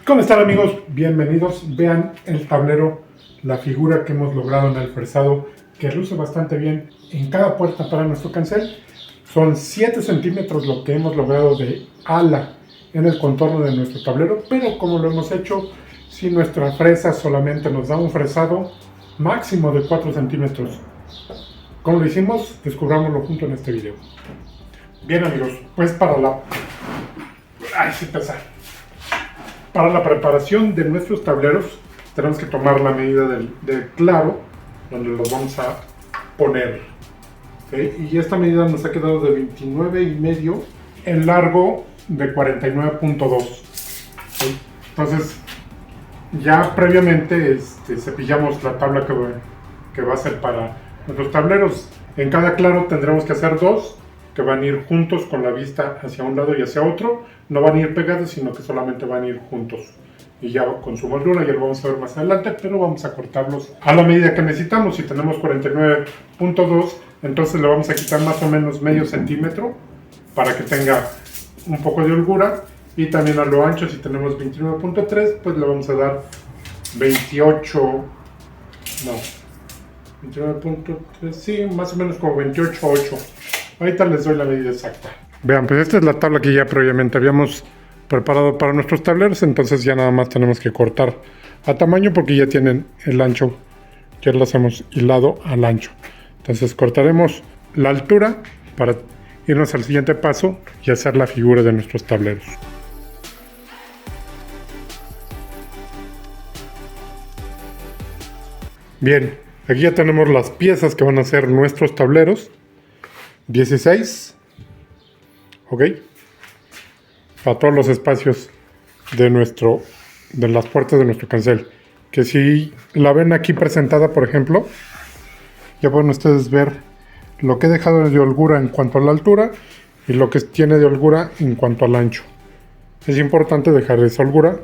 ¿Cómo están, amigos? Bienvenidos. Vean el tablero, la figura que hemos logrado en el fresado, que luce bastante bien en cada puerta para nuestro cancel. Son 7 centímetros lo que hemos logrado de ala en el contorno de nuestro tablero, pero como lo hemos hecho, si nuestra fresa solamente nos da un fresado máximo de 4 centímetros. ¿Cómo lo hicimos? Descubrámoslo junto en este video. Bien, amigos, pues para la preparación de nuestros tableros tenemos que tomar la medida del claro donde los vamos a poner. ¿Okay? Y esta medida nos ha quedado de 29,5 en largo de 49,2. ¿Okay? Entonces ya previamente cepillamos la tabla que va a ser para nuestros tableros. En cada claro tendremos que hacer 2 que van a ir juntos con la vista hacia un lado y hacia otro. No van a ir pegados, sino que solamente van a ir juntos. Y ya con su moldura, ya lo vamos a ver más adelante, pero vamos a cortarlos a la medida que necesitamos. Si tenemos 49,2, entonces le vamos a quitar más o menos medio centímetro para que tenga un poco de holgura. Y también a lo ancho, si tenemos 29,3, pues le vamos a dar 29,3, sí, más o menos como 28,8. Ahorita les doy la medida exacta. Vean, pues esta es la tabla que ya previamente habíamos preparado para nuestros tableros, entonces ya nada más tenemos que cortar a tamaño porque ya tienen el ancho, ya las hemos hilado al ancho. Entonces cortaremos la altura para irnos al siguiente paso y hacer la figura de nuestros tableros. Bien, aquí ya tenemos las piezas que van a ser nuestros tableros. 16, ok, para todos los espacios de las puertas de nuestro cancel. Que si la ven aquí presentada, por ejemplo, ya pueden ustedes ver lo que he dejado de holgura en cuanto a la altura y lo que tiene de holgura en cuanto al ancho. Es importante dejar esa holgura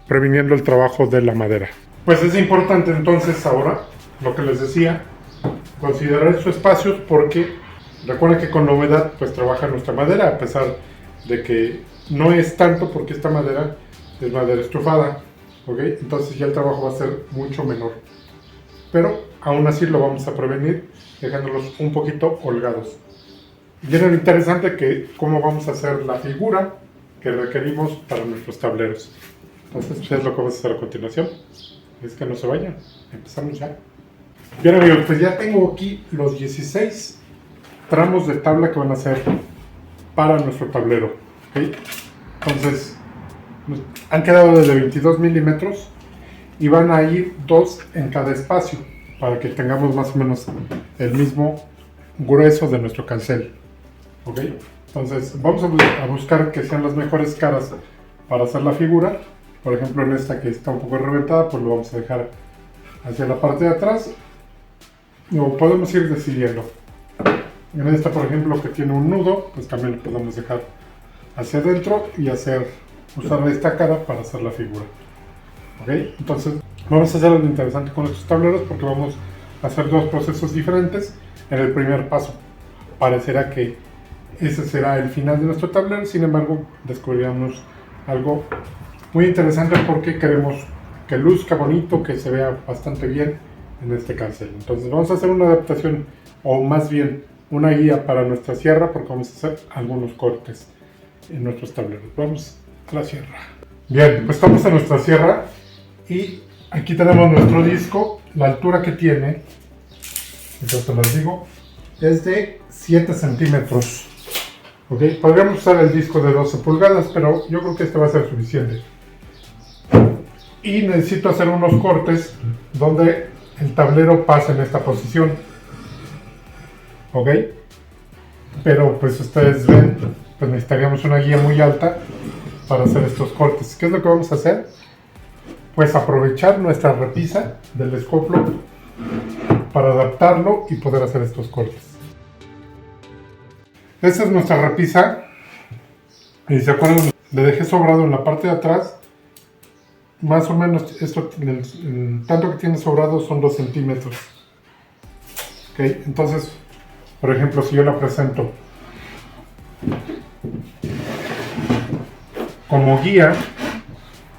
previniendo el trabajo de la madera. Pues es importante entonces ahora, lo que les decía, considerar estos espacios porque recuerden que con la humedad pues trabaja nuestra madera, a pesar de que no es tanto porque esta madera es madera estufada, ¿ok? Entonces ya el trabajo va a ser mucho menor. Pero aún así lo vamos a prevenir dejándolos un poquito holgados. Y era interesante que cómo vamos a hacer la figura que requerimos para nuestros tableros. Entonces pues es lo que vamos a hacer a continuación. Es que no se vayan, empezamos ya. Bien, amigos, pues ya tengo aquí los 16 tramos de tabla que van a ser para nuestro tablero, ¿okay? Entonces han quedado de 22 milímetros y van a ir 2 en cada espacio para que tengamos más o menos el mismo grueso de nuestro cancel, ¿okay? Entonces vamos a buscar que sean las mejores caras para hacer la figura. Por ejemplo, en esta que está un poco reventada, pues lo vamos a dejar hacia la parte de atrás, o podemos ir decidiendo. En esta, por ejemplo, que tiene un nudo, pues también lo podemos dejar hacia adentro y usar esta cara para hacer la figura. ¿Ok? Entonces, vamos a hacer algo interesante con estos tableros porque vamos a hacer 2 procesos diferentes. En el primer paso, parecerá que ese será el final de nuestro tablero, sin embargo, descubriremos algo muy interesante porque queremos que luzca bonito, que se vea bastante bien en este cancel. Entonces, vamos a hacer una adaptación, o más bien, una guía para nuestra sierra porque vamos a hacer algunos cortes en nuestros tableros. Vamos a la sierra. Bien, pues estamos en nuestra sierra y aquí tenemos nuestro disco. La altura que tiene, entonces les digo, es de 7 centímetros. ¿Okay? Podríamos usar el disco de 12 pulgadas, pero yo creo que este va a ser suficiente. Y necesito hacer unos cortes donde el tablero pase en esta posición. ¿Ok? Pero pues ustedes ven, pues necesitaríamos una guía muy alta para hacer estos cortes. ¿Qué es lo que vamos a hacer? Pues aprovechar nuestra repisa del escoplo para adaptarlo y poder hacer estos cortes. Esta es nuestra repisa. Y se acuerdan, le dejé sobrado en la parte de atrás. Más o menos, esto, el tanto que tiene sobrado son 2 centímetros. ¿Ok? Entonces, por ejemplo, si yo la presento como guía,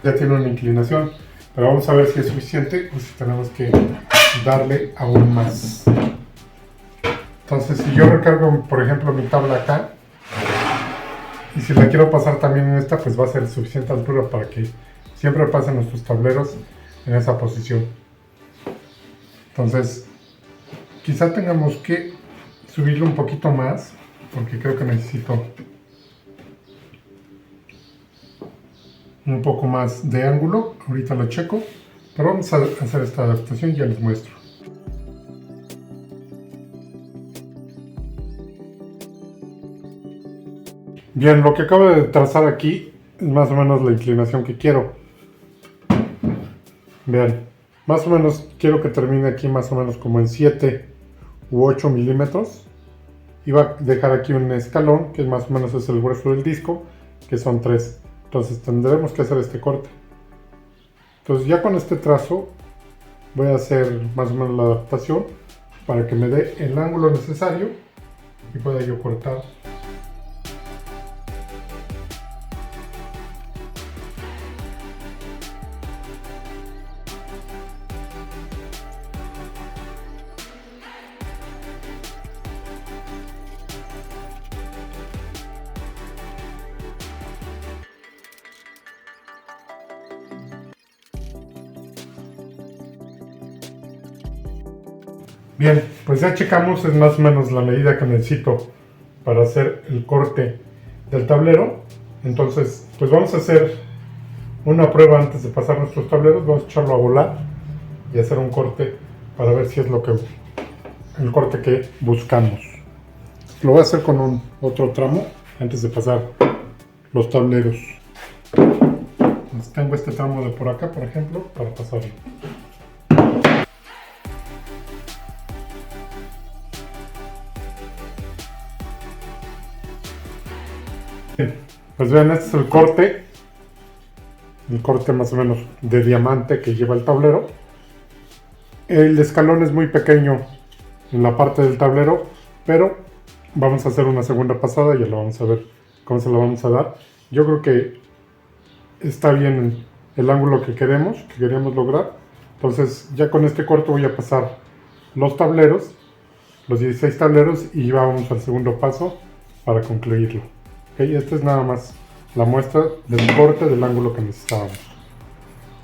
Ya tiene una inclinación, pero vamos a ver si es suficiente o si tenemos que darle aún más. Entonces, si yo recargo, por ejemplo, mi tabla acá, y si la quiero pasar también en esta, pues va a ser suficiente altura para que siempre pasen nuestros tableros en esa posición. Entonces, quizá tengamos que subirlo un poquito más, porque creo que necesito un poco más de ángulo. Ahorita lo checo, pero vamos a hacer esta adaptación y ya les muestro. Bien, lo que acabo de trazar aquí es más o menos la inclinación que quiero. Vean, más o menos quiero que termine aquí más o menos como en 7 u 8 milímetros. Y va a dejar aquí un escalón, que más o menos es el grueso del disco, que son 3. Entonces tendremos que hacer este corte. Entonces ya con este trazo voy a hacer más o menos la adaptación para que me dé el ángulo necesario y pueda yo cortar. Bien, pues ya checamos, es más o menos la medida que necesito para hacer el corte del tablero. Entonces, pues vamos a hacer una prueba antes de pasar nuestros tableros. Vamos a echarlo a volar y hacer un corte para ver si es el corte que buscamos. Lo voy a hacer con otro tramo antes de pasar los tableros. Entonces, tengo este tramo de por acá, por ejemplo, para pasarlo. Pues vean, este es el corte más o menos de diamante que lleva el tablero. El escalón es muy pequeño en la parte del tablero, pero vamos a hacer una segunda pasada y ya lo vamos a ver cómo se lo vamos a dar. Yo creo que está bien el ángulo que queríamos lograr. Entonces ya con este corte voy a pasar los tableros, los 16 tableros, y vamos al segundo paso para concluirlo. Okay, esta es nada más la muestra del corte del ángulo que necesitábamos.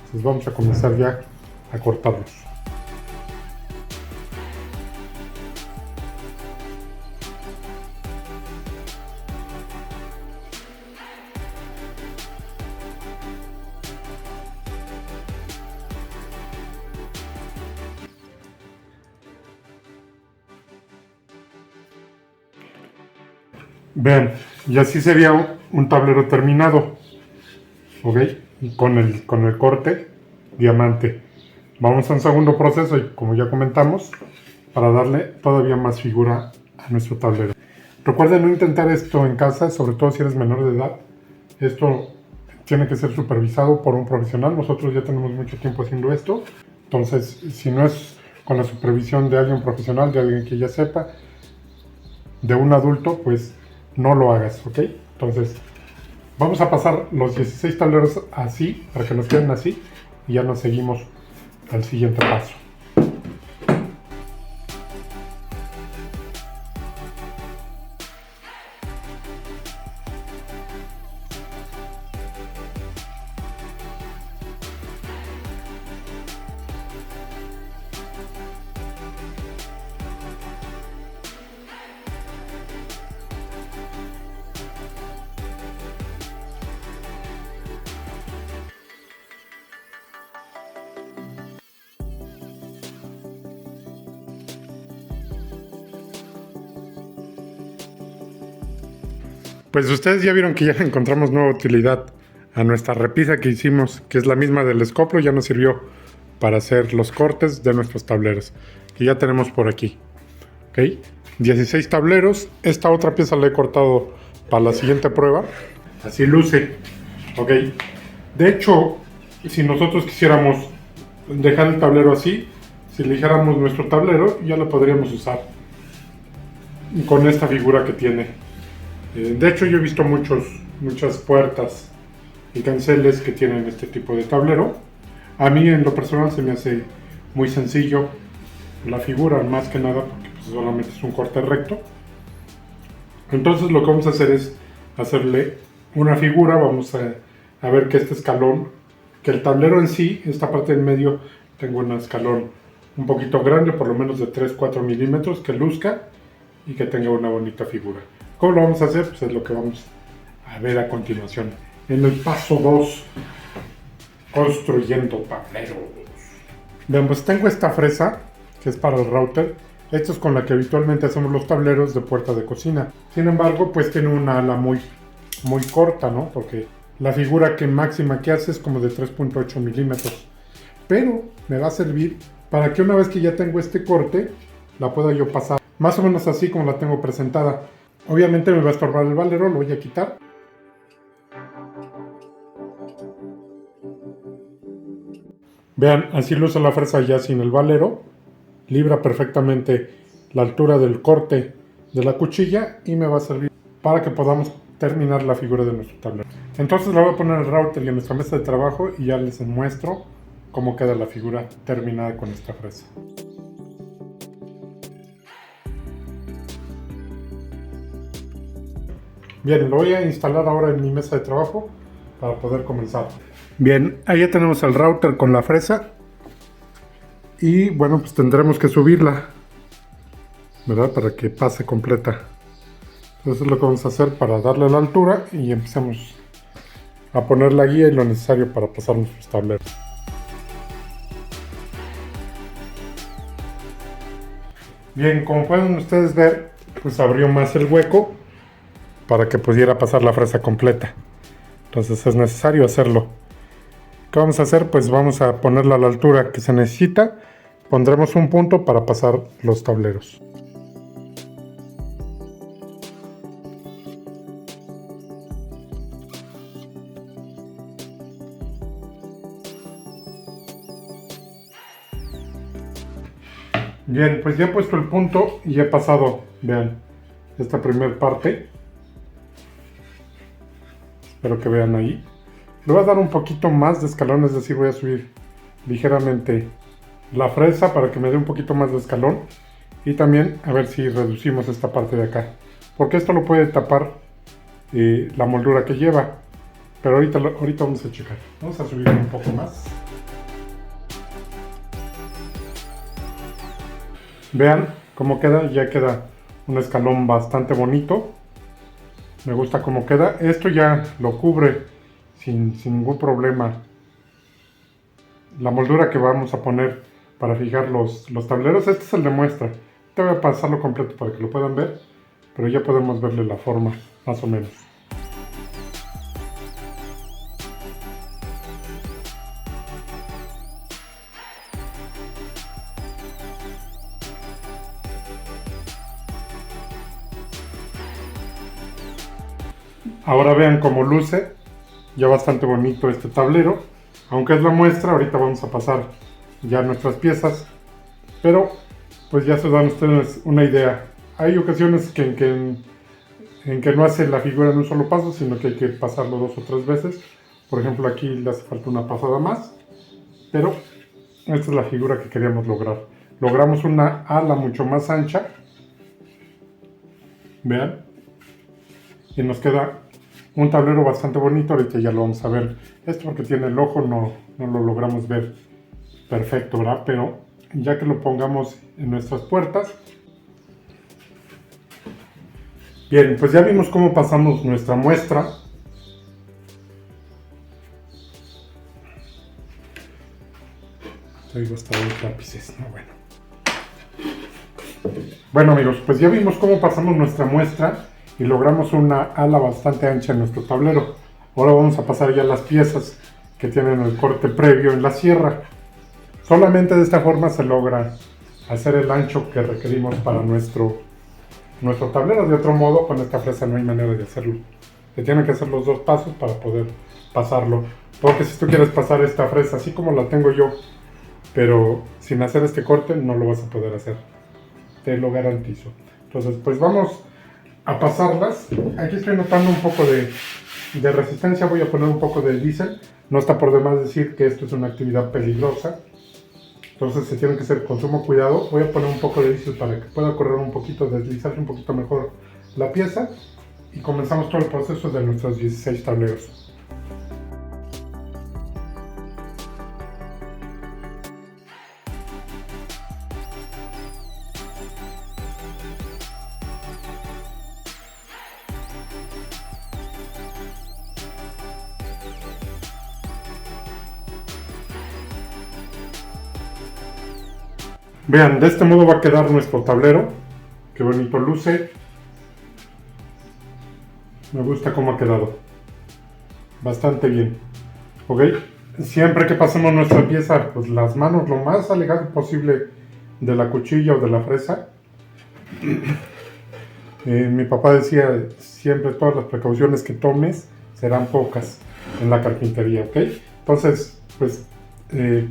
Entonces vamos a comenzar ya a cortarlos. Vean, y así sería un tablero terminado, ¿ok? Con el corte diamante. Vamos a un segundo proceso, y como ya comentamos, para darle todavía más figura a nuestro tablero. Recuerden no intentar esto en casa, sobre todo si eres menor de edad. Esto tiene que ser supervisado por un profesional. Nosotros ya tenemos mucho tiempo haciendo esto. Entonces, si no es con la supervisión de alguien profesional, de alguien que ya sepa, de un adulto, pues no lo hagas, ¿ok? Entonces, vamos a pasar los 16 tableros así, para que nos queden así, y ya nos seguimos al siguiente paso. Pues ustedes ya vieron que ya encontramos nueva utilidad a nuestra repisa que hicimos, que es la misma del escoplo. Ya nos sirvió para hacer los cortes de nuestros tableros, que ya tenemos por aquí. ¿Ok? 16 tableros. Esta otra pieza la he cortado para la siguiente prueba. Así luce. ¿Ok? De hecho, si nosotros quisiéramos dejar el tablero así, si eligiéramos nuestro tablero, ya lo podríamos usar con esta figura que tiene. De hecho, yo he visto muchas puertas y canceles que tienen este tipo de tablero. A mí en lo personal se me hace muy sencillo la figura, más que nada porque pues, solamente es un corte recto. Entonces lo que vamos a hacer es hacerle una figura. Vamos a ver que este escalón, que el tablero en sí, esta parte del medio, tengo un escalón un poquito grande, por lo menos de 3-4 milímetros, que luzca y que tenga una bonita figura. ¿Cómo lo vamos a hacer? Pues es lo que vamos a ver a continuación. En el paso 2, construyendo tableros. Bien, pues tengo esta fresa, que es para el router. Esto es con la que habitualmente hacemos los tableros de puerta de cocina. Sin embargo, pues tiene una ala muy corta, ¿no? Porque la figura que máxima que hace es como de 3.8 milímetros. Pero me va a servir para que una vez que ya tengo este corte, la pueda yo pasar más o menos así como la tengo presentada. Obviamente me va a estorbar el valero, lo voy a quitar. Vean, así luce la fresa ya sin el valero. Libra perfectamente la altura del corte de la cuchilla y me va a servir para que podamos terminar la figura de nuestro tablero. Entonces la voy a poner en el router y en nuestra mesa de trabajo y ya les muestro cómo queda la figura terminada con esta fresa. Bien, lo voy a instalar ahora en mi mesa de trabajo para poder comenzar. Bien, ahí ya tenemos el router con la fresa. Y bueno, pues tendremos que subirla, ¿verdad? Para que pase completa. Entonces es lo que vamos a hacer para darle la altura y empezamos a poner la guía y lo necesario para pasar nuestros tableros. Bien, como pueden ustedes ver, pues abrió más el hueco para que pudiera pasar la fresa completa. Entonces es necesario hacerlo. ¿Qué vamos a hacer? Pues vamos a ponerla a la altura que se necesita. Pondremos un punto para pasar los tableros. Bien, pues ya he puesto el punto y he pasado, vean, esta primera parte. Espero que vean ahí. Le voy a dar un poquito más de escalón, es decir, voy a subir ligeramente la fresa para que me dé un poquito más de escalón. Y también a ver si reducimos esta parte de acá, porque esto lo puede tapar la moldura que lleva. Pero ahorita vamos a checar. Vamos a subir un poco más. Vean cómo queda, ya queda un escalón bastante bonito. Me gusta cómo queda. Esto ya lo cubre sin ningún problema la moldura que vamos a poner para fijar los tableros. Este es el de muestra. Te voy a pasarlo completo para que lo puedan ver, pero ya podemos verle la forma más o menos. Ahora vean cómo luce, ya bastante bonito este tablero. Aunque es la muestra, ahorita vamos a pasar ya nuestras piezas, pero pues ya se dan ustedes una idea. Hay ocasiones en que no hace la figura en un solo paso, sino que hay que pasarlo 2 o 3 veces. Por ejemplo, aquí le hace falta una pasada más, pero esta es la figura que queríamos lograr. Logramos una ala mucho más ancha, vean, y nos queda un tablero bastante bonito. Ahorita ya lo vamos a ver. Esto porque tiene el ojo no lo logramos ver perfecto, ¿verdad? Pero ya que lo pongamos en nuestras puertas. Bien, pues ya vimos cómo pasamos nuestra muestra. Traigo hasta los lápices, no, bueno. Bueno amigos, pues ya vimos cómo pasamos nuestra muestra y logramos una ala bastante ancha en nuestro tablero. Ahora vamos a pasar ya las piezas que tienen el corte previo en la sierra. Solamente de esta forma se logra hacer el ancho que requerimos para nuestro tablero. De otro modo, con esta fresa no hay manera de hacerlo. Se tienen que hacer los 2 pasos para poder pasarlo. Porque si tú quieres pasar esta fresa así como la tengo yo, pero sin hacer este corte, no lo vas a poder hacer. Te lo garantizo. Entonces, pues vamos a pasarlas. Aquí estoy notando un poco de resistencia voy a poner un poco de diésel. No está por demás decir que esto es una actividad peligrosa, entonces se tiene que hacer con sumo cuidado. Voy a poner un poco de diésel para que pueda correr un poquito, deslizarse un poquito mejor la pieza, y comenzamos todo el proceso de nuestros 16 tableros. Vean, de este modo va a quedar nuestro tablero. Qué bonito luce. Me gusta cómo ha quedado. Bastante bien. ¿Ok? Siempre que pasemos nuestra pieza, pues las manos lo más alejadas posible de la cuchilla o de la fresa. Mi papá decía siempre todas las precauciones que tomes serán pocas en la carpintería, ¿ok? Entonces, pues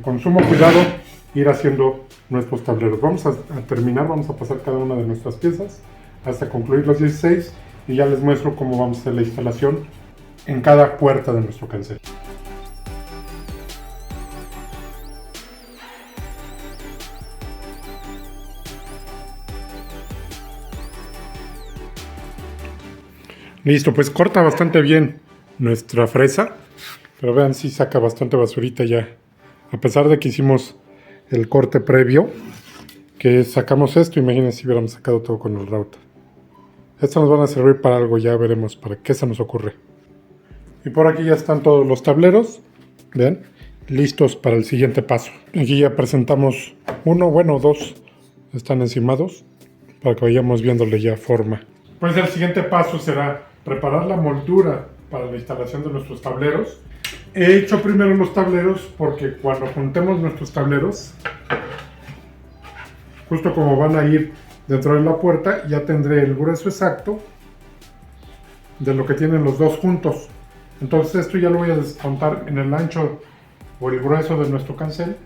con sumo cuidado ir haciendo nuestros tableros. Vamos a terminar, vamos a pasar cada una de nuestras piezas hasta concluir los 16 y ya les muestro cómo vamos a hacer la instalación en cada puerta de nuestro cancel. Listo, pues corta bastante bien nuestra fresa, pero vean, sí saca bastante basurita ya. A pesar de que hicimos el corte previo, que sacamos esto, imagínense si hubiéramos sacado todo con el router. Estos nos van a servir para algo, ya veremos para qué se nos ocurre. Y por aquí ya están todos los tableros, vean, listos para el siguiente paso. Aquí ya presentamos uno, bueno, dos están encimados, para que vayamos viéndole ya forma. Pues el siguiente paso será preparar la moldura para la instalación de nuestros tableros. He hecho primero los tableros porque cuando juntemos nuestros tableros, justo como van a ir dentro de la puerta, ya tendré el grueso exacto de lo que tienen los dos juntos. Entonces esto ya lo voy a descontar en el ancho o el grueso de nuestro cancel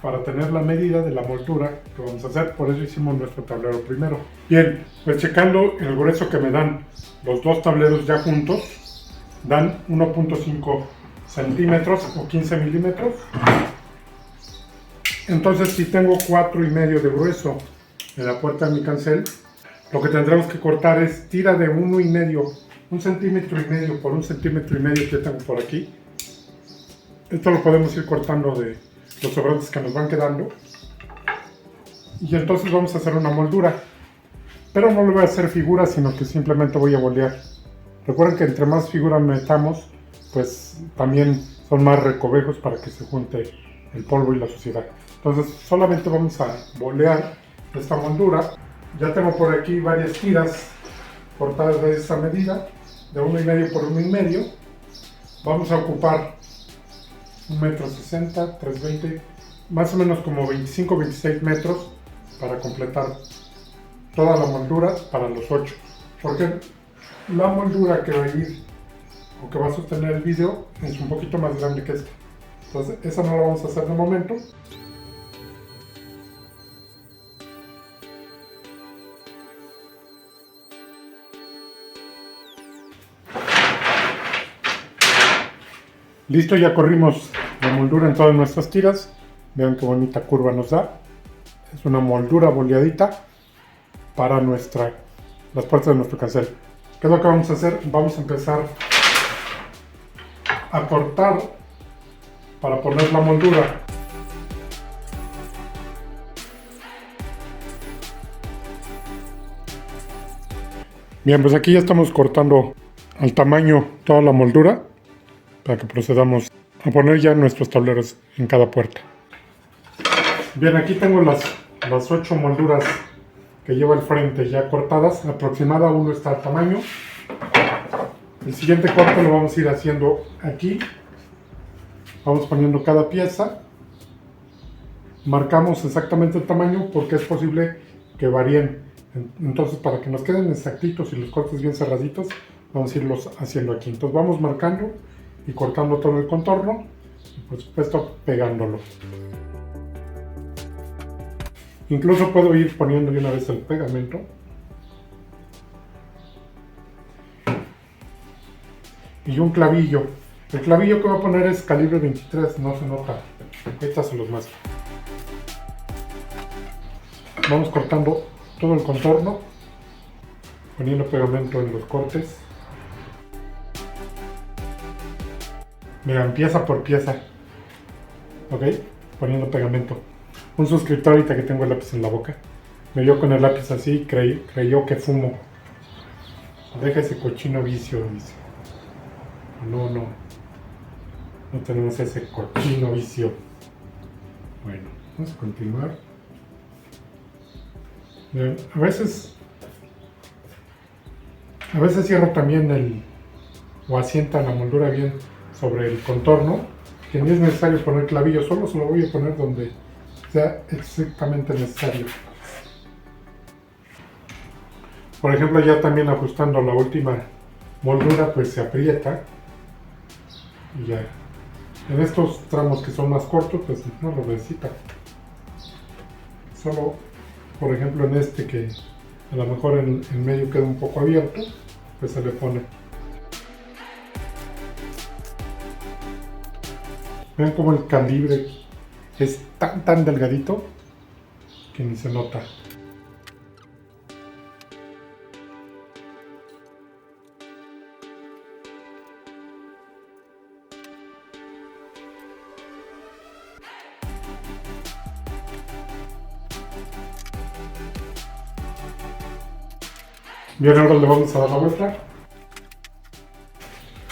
para tener la medida de la moldura que vamos a hacer. Por eso hicimos nuestro tablero primero. Bien, pues checando el grueso que me dan los dos tableros ya juntos, dan 1.5 centímetros o 15 milímetros. Entonces, si tengo 4,5 de grueso en la puerta de mi cancel, lo que tendremos que cortar es tira de 1,5, 1,5 centímetros por 1,5 centímetros que tengo por aquí. Esto lo podemos ir cortando de los sobrantes que nos van quedando. Y entonces vamos a hacer una moldura. Pero no le voy a hacer figuras, sino que simplemente voy a bolear. Recuerden que entre más figuras metamos, pues también son más recovejos para que se junte el polvo y la suciedad. Entonces solamente vamos a bolear esta moldura. Ya tengo por aquí varias tiras cortadas de esa medida, de 1,5 por 1,5. Vamos a ocupar 1,60 m, 320, más o menos como 25-26 metros para completar toda la moldura para los 8. Porque la moldura que va a ir o que va a sostener el vídeo es un poquito más grande que esta. Entonces esa no la vamos a hacer de momento. Listo, ya corrimos la moldura en todas nuestras tiras. Vean qué bonita curva nos da. Es una moldura boleadita para las puertas de nuestro cancel. ¿Qué es lo que vamos a hacer? Vamos a empezar a cortar para poner la moldura. Bien, pues aquí ya estamos cortando al tamaño toda la moldura para que procedamos a poner ya nuestros tableros en cada puerta. Bien, aquí tengo las 8 molduras que lleva el frente ya cortadas, aproximada uno está al tamaño. El siguiente corte lo vamos a ir haciendo aquí. Vamos poniendo cada pieza, marcamos exactamente el tamaño porque es posible que varíen. Entonces, para que nos queden exactitos y los cortes bien cerraditos, vamos a irlos haciendo aquí. Entonces vamos marcando y cortando todo el contorno y por supuesto pegándolo. Incluso puedo ir poniendo de una vez el pegamento. y un clavillo. El clavillo que voy a poner es calibre 23, no se nota. Ahorita se los muestro. Vamos cortando todo el contorno, poniendo pegamento en los cortes. Vean, pieza por pieza. ¿Ok? Poniendo pegamento. Un suscriptor ahorita que tengo el lápiz en la boca me vio con el lápiz así y creyó que fumo. Deja ese cochino vicio, dice. No, no. No tenemos ese cochino vicio. Bueno, vamos a continuar. Bien, a veces cierro también o asienta la moldura bien sobre el contorno, que no es necesario poner clavillo, solo se lo voy a poner donde sea exactamente necesario. Por ejemplo, ya también ajustando la última moldura, pues se aprieta y ya. En estos tramos que son más cortos, pues no lo necesita. Solo, por ejemplo, en este que a lo mejor en medio queda un poco abierto, pues se le pone. Vean cómo el calibre es tan delgadito que ni se nota. Bien, ahora le vamos a dar la vuelta.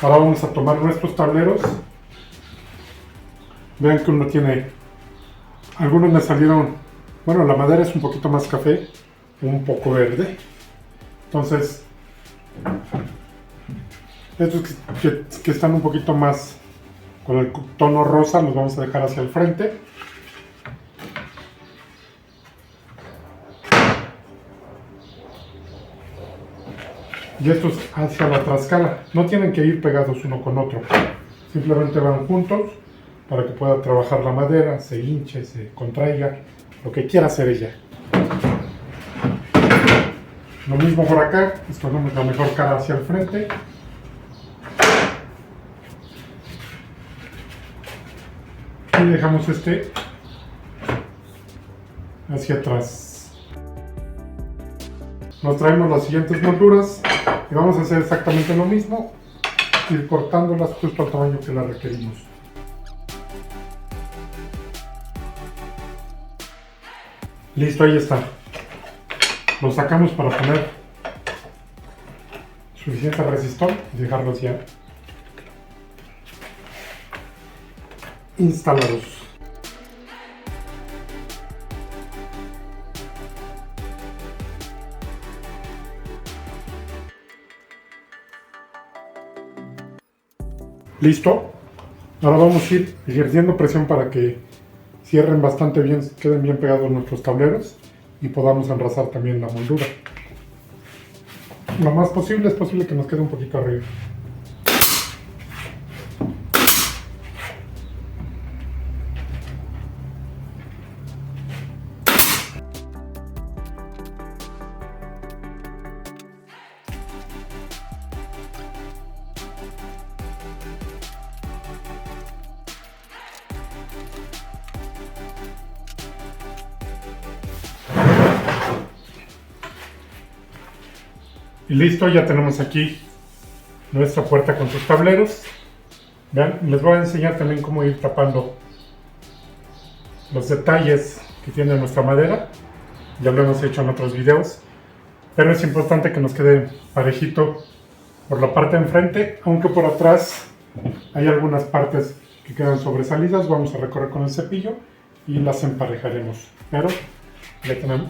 Ahora vamos a tomar nuestros tableros. Vean que uno tiene, algunos me salieron, bueno, la madera es un poquito más café, un poco verde. Entonces, estos que están un poquito más con el tono rosa los vamos a dejar hacia el frente. Y estos hacia la trascala. No tienen que ir pegados uno con otro. Simplemente van juntos para que pueda trabajar la madera, se hinche, se contraiga, lo que quiera hacer ella. Lo mismo por acá, escogemos la mejor cara hacia el frente. Y dejamos este hacia atrás. Nos traemos las siguientes molduras y vamos a hacer exactamente lo mismo, ir cortándolas justo al tamaño que las requerimos. Listo, ahí está. Lo sacamos para poner suficiente resistor y dejarlos ya instalados. Listo. Ahora vamos a ir ejerciendo presión para que cierren bastante bien, queden bien pegados nuestros tableros y podamos enrasar también la moldura. Lo más posible es posible que nos quede un poquito arriba. Y listo, ya tenemos aquí nuestra puerta con sus tableros. Vean, les voy a enseñar también cómo ir tapando los detalles que tiene nuestra madera. Ya lo hemos hecho en otros videos, pero es importante que nos quede parejito por la parte de enfrente, aunque por atrás hay algunas partes que quedan sobresalidas. Vamos a recorrer con el cepillo y las emparejaremos, pero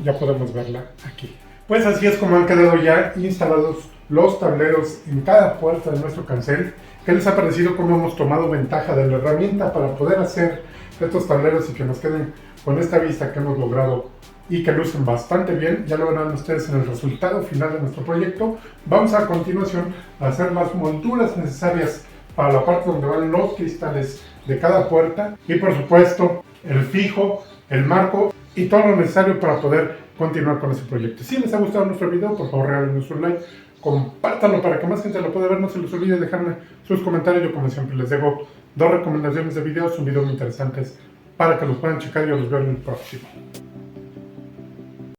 ya podemos verla aquí. Pues así es como han quedado ya instalados los tableros en cada puerta de nuestro cancel. ¿Qué les ha parecido cómo hemos tomado ventaja de la herramienta para poder hacer estos tableros y que nos queden con esta vista que hemos logrado y que lucen bastante bien? Ya lo verán ustedes en el resultado final de nuestro proyecto. Vamos a continuación a hacer las molduras necesarias para la parte donde van los cristales de cada puerta y por supuesto el fijo, el marco y todo lo necesario para poder continuar con este proyecto. Si les ha gustado nuestro video, por favor regálenos un like, compártanlo para que más gente lo pueda ver. No se les olvide dejarme sus comentarios. Yo como siempre les dejo 2 recomendaciones de videos, son videos muy interesantes para que los puedan checar y yo los veo en el próximo.